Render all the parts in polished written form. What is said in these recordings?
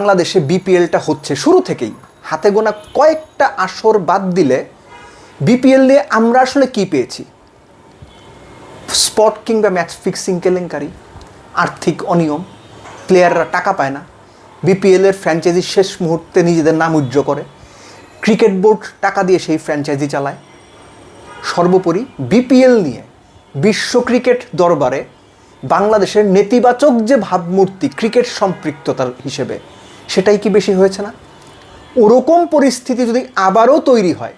বাংলাদেশে বিপিএলটা হচ্ছে শুরু থেকেই হাতে গোনা কয়েকটা আসর বাদ দিলে বিপিএল নিয়ে আমরা আসলে কি পেয়েছি? স্পট কিংবা ম্যাচ ফিক্সিং কেলেঙ্কারি, আর্থিক অনিয়ম, প্লেয়াররা টাকা পায় না, বিপিএলের ফ্র্যাঞ্চাইজি শেষ মুহূর্তে নিজেদের নাম উজ্জ্বল করে, ক্রিকেট বোর্ড টাকা দিয়ে সেই ফ্র্যাঞ্চাইজি চালায়। সর্বোপরি বিপিএল নিয়ে বিশ্ব ক্রিকেট দরবারে বাংলাদেশের নেতিবাচক যে ভাবমূর্তি ক্রিকেট সম্পৃক্ততার হিসেবে, সেটাই কি বেশি হয়েছে না? ওরকম পরিস্থিতি যদি আবারও তৈরি হয়,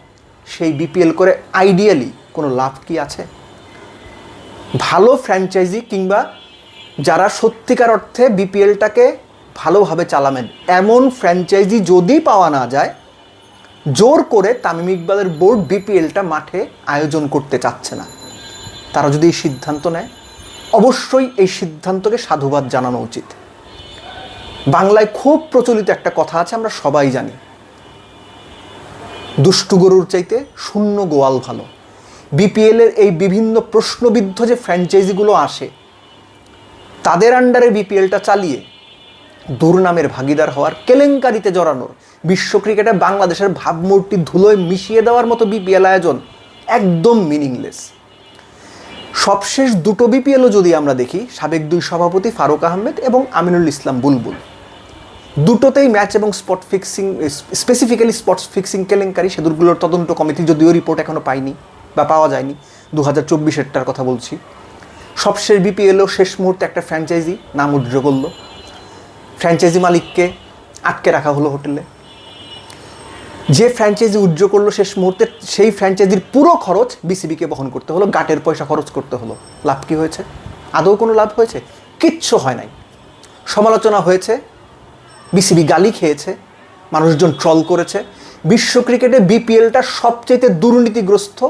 সেই বিপিএল করে আইডিয়ালি কোনো লাভ কি আছে? ভালো ফ্র্যাঞ্চাইজি কিংবা যারা সত্যিকার অর্থে বিপিএলটাকে ভালোভাবে চালাবেন এমন ফ্র্যাঞ্চাইজি যদি পাওয়া না যায়, জোর করে তামিম ইকবালের বোর্ড বিপিএলটা মাঠে আয়োজন করতে চাচ্ছে না। তারা যদি এই সিদ্ধান্ত নেয়, অবশ্যই এই সিদ্ধান্তকে সাধুবাদ জানানো উচিত। বাংলায় খুব প্রচলিত একটা কথা আছে, আমরা সবাই জানি, দুষ্টু গরুর চাইতে শূন্য গোয়াল ভালো। বিপিএলের এই বিভিন্ন প্রশ্নবিদ্ধ যে ফ্র্যাঞ্চাইজিগুলো আসে, তাদের আন্ডারে বিপিএলটা চালিয়ে দুর্নামের ভাগিদার হওয়ার, কেলেঙ্কারিতে জড়ানোর, বিশ্ব ক্রিকেটে বাংলাদেশের ভাবমূর্তি ধুলোয় মিশিয়ে দেওয়ার মতো বিপিএল আয়োজন একদম মিনিংলেস। সবশেষ দুটো বিপিএলও যদি আমরা দেখি, সাবেক দুই সভাপতি ফারুক আহমেদ এবং আমিনুল ইসলাম বুলবুল, দুটোতেই ম্যাচ এবং spot fixing, specifically spots fixing কেলেঙ্কারি, সেগুলোর তদন্ত কমিটি যদিও রিপোর্ট এখনও পায়নি বা পাওয়া যায়নি, 2024-এরটার কথা বলছি। সবশেষ বিপিএলও শেষ মুহূর্তে একটা ফ্র্যাঞ্চাইজি নাম উজ্জ্বল করলো, ফ্র্যাঞ্চাইজি মালিককে আটকে রাখা হলো হোটেলে। যে ফ্র্যাঞ্চাইজি উজ্জ্বল করলো শেষ মুহূর্তে, সেই ফ্র্যাঞ্চাইজির পুরো খরচ বিসিবিকে বহন করতে হলো, গাটের পয়সা খরচ করতে হলো। লাভ কি হয়েছে? আদৌ কোনো লাভ হয়েছে? কিচ্ছু হয় নাই। সমালোচনা হয়েছে, বিসিবি গালি খেয়েছে, মানুষজন ট্রল করেছে। বিশ্ব ক্রিকেটে বিপিএলটা সবচেয়ে দুর্নীতিগ্রস্ত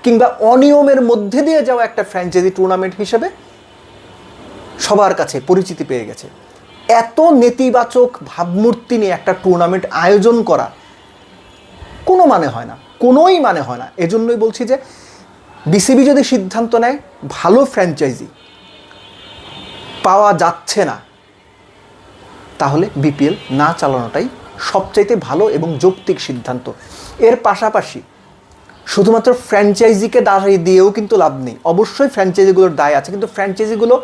কিংবা অনিয়মের মধ্যে দিয়ে যাওয়া একটা ফ্র্যাঞ্চাইজি টুর্নামেন্ট হিসেবে সবার কাছে পরিচিতি পেয়ে গেছে। এত নেতিবাচক ভাবমূর্তি নিয়ে একটা টুর্নামেন্ট আয়োজন করা কোনো মানে হয় না, কোনোই মানে হয় না। এজন্যই বলছি যে বিসিবি যদি সিদ্ধান্ত নেয় ভালো ফ্র্যাঞ্চাইজি পাওয়া যাচ্ছে না, তাহলে বিপিএল না চালানোটাই সবচাইতে ভালো এবং যৌক্তিক সিদ্ধান্ত। এর পাশাপাশি শুধুমাত্র ফ্র্যাঞ্চাইজিকে দাঁড়িয়ে দিয়েও কিন্তু লাভ নেই। অবশ্যই ফ্র্যাঞ্চাইজিগুলোর দায় আছে, কিন্তু ফ্র্যাঞ্চাইজিগুলো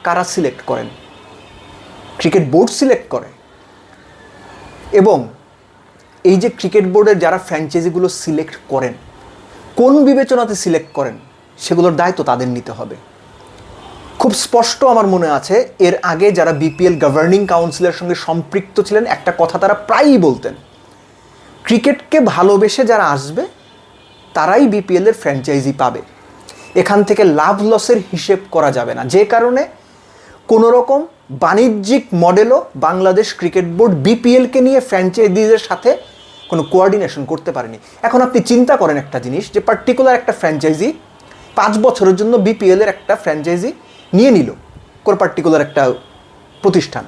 কারা সিলেক্ট করেন? ক্রিকেট বোর্ড সিলেক্ট করে। এবং এই যে ক্রিকেট বোর্ডের যারা ফ্র্যাঞ্চাইজিগুলো সিলেক্ট করেন, কোন বিবেচনাতে সিলেক্ট করেন, সেগুলোর দায়িত্ব তাদের নিতে হবে। খুব স্পষ্ট আমার মনে আছে, এর আগে যারা বিপিএল গভর্নিং কাউন্সিলের সঙ্গে সম্পৃক্ত ছিলেন, একটা কথা তারা প্রায়ই বলতেন, ক্রিকেটকে ভালোবেসে যারা আসবে তারাই বিপিএলের ফ্র্যাঞ্চাইজি পাবে। এখান থেকে লাভ লসের হিসেব করা যাবে না। যে কারণে কোনো রকম বাণিজ্যিক মডেলও বাংলাদেশ ক্রিকেট বোর্ড বিপিএলকে নিয়ে ফ্র্যাঞ্চাইজিদের সাথে কোনো কোঅর্ডিনেশন করতে পারেনি। এখন আপনি চিন্তা করেন একটা জিনিস, যে পার্টিকুলার একটা ফ্র্যাঞ্চাইজি 5 বছরের জন্য বিপিএলের একটা ফ্র্যাঞ্চাইজি নিয়ে নিল, কোনো পার্টিকুলার একটা প্রতিষ্ঠান।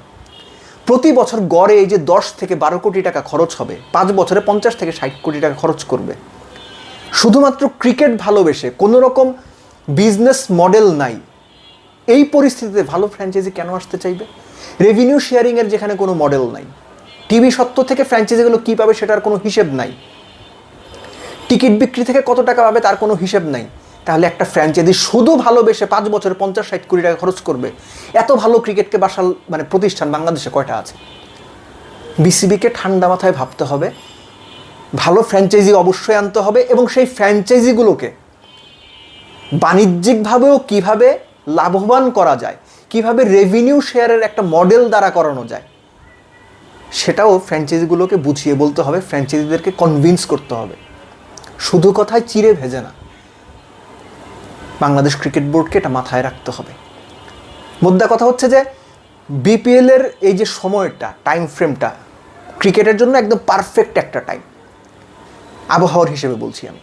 প্রতি বছর গড়ে এই যে 10 থেকে 12 কোটি টাকা খরচ হবে, 5 বছরে 50 থেকে 60 কোটি টাকা খরচ করবে। শুধুমাত্র ক্রিকেট ভালোবেসে, কোনো রকম বিজনেস মডেল নাই, এই পরিস্থিতিতে ভালো ফ্র্যাঞ্চাইজি কেন আসতে চাইবে? রেভিনিউ শেয়ারিংয়ের যেখানে কোনো মডেল নাই, টিভি সত্ত্ব থেকে ফ্র্যাঞ্চাইজিগুলো কী পাবে সেটার কোনো হিসেব নাই, টিকিট বিক্রি থেকে কত টাকা পাবে তার কোনো হিসেব নাই, তাহলে একটা ফ্র্যাঞ্চাইজি শুধু ভালোবেসে 5 বছরে 50-60 কোটি টাকা খরচ করবে? এত ভালো ক্রিকেটকে বাসাল প্রতিষ্ঠান বাংলাদেশে কয়টা আছে? বিসিবিকে ঠান্ডা মাথায় ভাবতে হবে, ভালো ফ্র্যাঞ্চাইজি অবশ্যই আনতে হবে, এবং সেই ফ্র্যাঞ্চাইজিগুলোকে বাণিজ্যিকভাবেও কিভাবে লাভবান করা যায়, কিভাবে রেভিনিউ শেয়ারের একটা মডেল দ্বারা করানো যায়, সেটাও ফ্র্যাঞ্চাইজিগুলোকে বুঝিয়ে বলতে হবে, ফ্র্যাঞ্চাইজিদেরকে কনভিন্স করতে হবে। শুধু কথায় চিড়ে ভেজে না, বাংলাদেশ ক্রিকেট বোর্ডকে এটা মাথায় রাখতে হবে। মুদ্রা কথা হচ্ছে যে বিপিএলের এই যে সময়টা, টাইম ফ্রেমটা ক্রিকেটের জন্য একদম পারফেক্ট একটা টাইম, আবহাওয়ার হিসেবে বলছি আমি।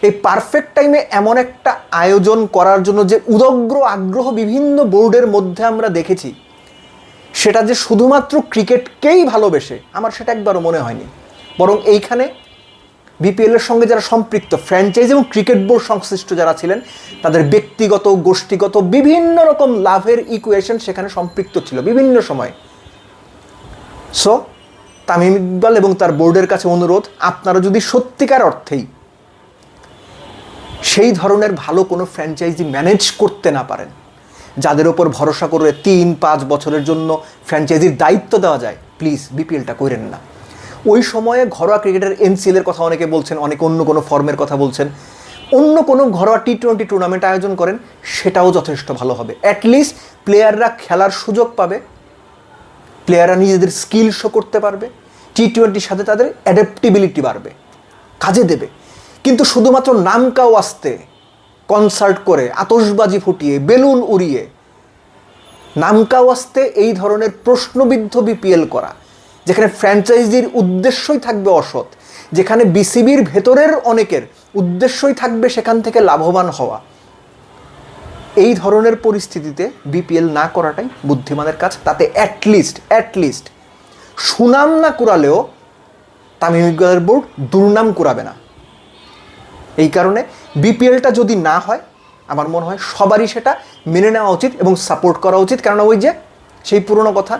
এই পারফেক্ট টাইমে এমন একটা আয়োজন করার জন্য যে উদগ্র আগ্রহ বিভিন্ন বোর্ডের মধ্যে আমরা দেখেছি, সেটা যে শুধুমাত্র ক্রিকেটকেই ভালোবেসে, আমার সেটা একবারও মনে হয়নি। বরং এইখানে বিপিএলের সঙ্গে যারা সম্পৃক্ত ফ্র্যাঞ্চাইজি এবং ক্রিকেট বোর্ড সংশ্লিষ্ট যারা ছিলেন, তাদের ব্যক্তিগত, গোষ্ঠীগত বিভিন্ন রকম লাভের ইকুয়েশন সেখানে সম্পৃক্ত ছিল বিভিন্ন সময়। সো তামিম ইকবাল এবং তার বোর্ডের কাছে অনুরোধ, আপনারা যদি সত্যিকার অর্থেই সেই ধরনের ভালো কোনো ফ্র্যাঞ্চাইজি ম্যানেজ করতে না পারেন, যাদের ওপর ভরসা করে 3-5 বছরের জন্য ফ্র্যাঞ্চাইজির দায়িত্ব দেওয়া যায়, প্লিজ বিপিএলটা করেন না। ওই সময়ে ঘরোয়া ক্রিকেটের এনসিএলের কথা অনেকে বলছেন, অনেকে অন্য কোনো ফর্মের কথা বলছেন, অন্য কোনো ঘরোয়া টি-20 টুর্নামেন্ট আয়োজন করেন, সেটাও যথেষ্ট ভালো হবে। অ্যাটলিস্ট প্লেয়াররা খেলার সুযোগ পাবে, প্লেয়াররা নিজেদের স্কিল শো করতে পারবে, টি-20 সাথে তাদের অ্যাডাপ্টেবিলিটি বাড়বে, কাজে দেবে। কিন্তু শুধুমাত্র নামকাও আসতে কনসার্ট করে, আতশবাজি ফুটিয়ে, বেলুন উড়িয়ে, নামকাও আসতে এই ধরনের প্রশ্নবিদ্ধ বিপিএল করা, যেখানে ফ্র্যাঞ্চাইজির উদ্দেশ্যই থাকবে অসৎ, যেখানে বিসিবির ভেতরের অনেকের উদ্দেশ্যই থাকবে সেখান থেকে লাভবান হওয়া, এই ধরনের পরিস্থিতিতে বিপিএল না করাটাই বুদ্ধিমানের কাজ। তাতে অ্যাটলিস্ট সুনাম না কুড়ালেও তামিম ইকবালের বোর্ড দুর্নাম কুড়াবে না। এই কারণে বিপিএলটা যদি না হয়, আমার মনে হয় সবারই সেটা মেনে নেওয়া উচিত এবং সাপোর্ট করা উচিত। কেননা ওই যে সেই পুরনো কথা,